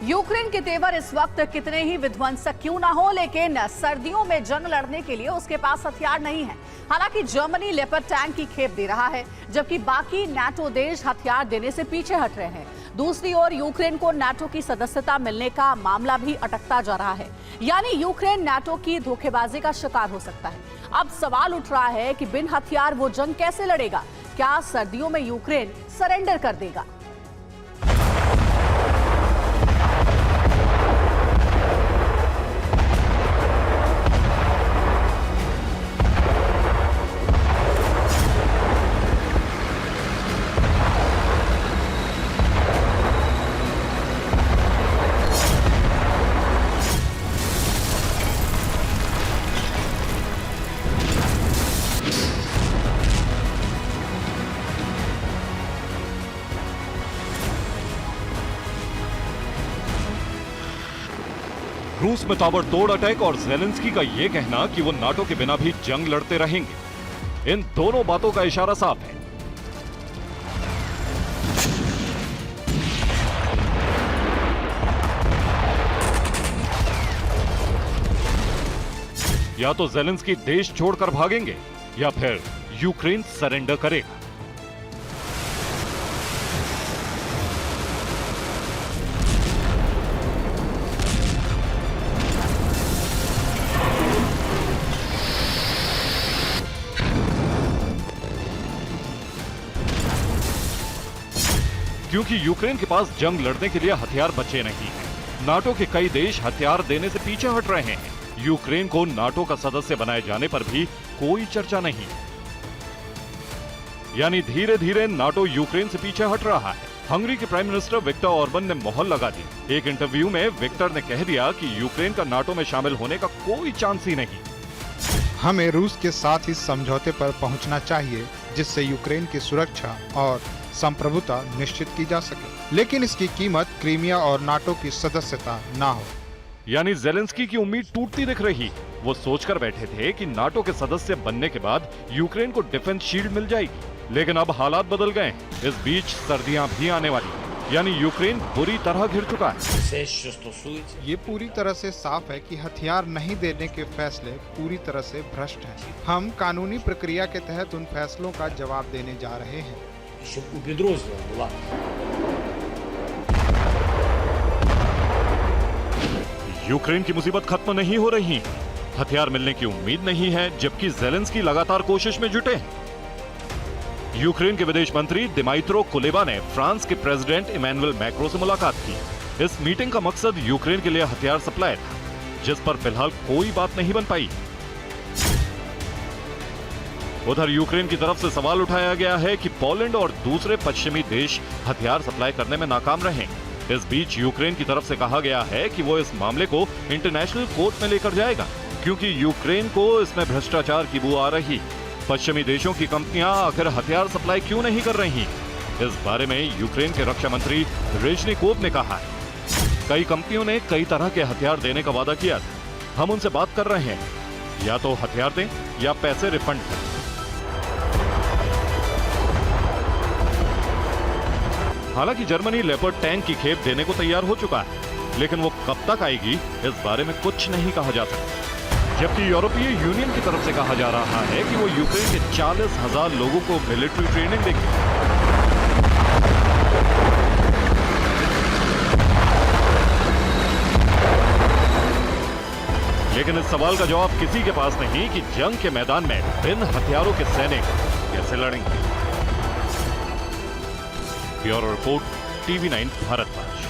Ukraine के तेवर इस वक्त कितने ही विध्वंसक क्यों ना हो, लेकिन सर्दियों में जंग लड़ने के लिए उसके पास हथियार नहीं है। हालांकि जर्मनी लेपर्ड टैंक की खेप दे रहा है, जबकि बाकी नाटो देश हथियार देने से पीछे हट रहे हैं। दूसरी ओर यूक्रेन को नाटो की सदस्यता मिलने का मामला भी अटकता जा रहा है, यानी यूक्रेन नाटो की धोखेबाजी का शिकार हो सकता है। अब सवाल उठ रहा है कि बिन हथियार वो जंग कैसे लड़ेगा? क्या सर्दियों में यूक्रेन सरेंडर कर देगा? रूस में ताबड़तोड़ अटैक और ज़ेलेंस्की का यह कहना कि वो नाटो के बिना भी जंग लड़ते रहेंगे, इन दोनों बातों का इशारा साफ है। या तो ज़ेलेंस्की देश छोड़कर भागेंगे या फिर यूक्रेन सरेंडर करेगा। क्योंकि यूक्रेन के पास जंग लड़ने के लिए हथियार बचे नहीं हैं। नाटो के कई देश हथियार देने से पीछे हट रहे हैं। यूक्रेन को नाटो का सदस्य बनाए जाने पर भी कोई चर्चा नहीं, यानी धीरे धीरे नाटो यूक्रेन से पीछे हट रहा है। हंगरी के प्राइम मिनिस्टर विक्टर ऑर्बन ने मोहर लगा दी। एक इंटरव्यू में विक्टर ने कह दिया कि यूक्रेन का नाटो में शामिल होने का कोई चांस ही नहीं। हमें रूस के साथ इस समझौते पर पहुंचना चाहिए जिससे यूक्रेन की सुरक्षा और संप्रभुता निश्चित की जा सके, लेकिन इसकी कीमत क्रीमिया और नाटो की सदस्यता ना हो। यानी ज़ेलेंस्की की उम्मीद टूटती दिख रही। वो सोचकर बैठे थे कि नाटो के सदस्य बनने के बाद यूक्रेन को डिफेंस शील्ड मिल जाएगी, लेकिन अब हालात बदल गए। इस बीच सर्दियां भी आने वाली हैं, यानी यूक्रेन बुरी तरह घिर चुका है। ये पूरी तरह से साफ है कि हथियार नहीं देने के फैसले पूरी तरह से भ्रष्ट हैं। हम कानूनी प्रक्रिया के तहत उन फैसलों का जवाब देने जा रहे हैं। यूक्रेन की मुसीबत खत्म नहीं हो रही, हथियार मिलने की उम्मीद नहीं है, जबकि ज़ेलेंस्की लगातार कोशिश में जुटे हैं। यूक्रेन के विदेश मंत्री दिमाइत्रो कुलेबा ने फ्रांस के प्रेसिडेंट इमैनुअल मैक्रों से मुलाकात की। इस मीटिंग का मकसद यूक्रेन के लिए हथियार सप्लाई था, जिस पर फिलहाल कोई बात नहीं बन पाई। उधर यूक्रेन की तरफ से सवाल उठाया गया है कि पोलैंड और दूसरे पश्चिमी देश हथियार सप्लाई करने में नाकाम रहे। इस बीच यूक्रेन की तरफ से कहा गया है कि वो इस मामले को इंटरनेशनल कोर्ट में लेकर जाएगा, क्योंकि यूक्रेन को इसमें भ्रष्टाचार की बू आ रही। पश्चिमी देशों की कंपनियां आखिर हथियार सप्लाई क्यों नहीं कर रही? इस बारे में यूक्रेन के रक्षा मंत्री रेजनिकोव ने कहा है, कई कंपनियों ने कई तरह के हथियार देने का वादा किया था। हम उनसे बात कर रहे हैं, या तो हथियार दें या पैसे रिफंड करें। हालांकि जर्मनी लेपर्ड टैंक की खेप देने को तैयार हो चुका है, लेकिन वो कब तक आएगी इस बारे में कुछ नहीं कहा जा सकता। जबकि यूरोपीय यूनियन की तरफ से कहा जा रहा है कि वो यूक्रेन के 40,000 लोगों को मिलिट्री ट्रेनिंग देगी। लेकिन इस सवाल का जवाब किसी के पास नहीं कि जंग के मैदान में बिन हथियारों के सैनिक कैसे लड़ेंगे। Bureau report, TV9 Bharatvarsh.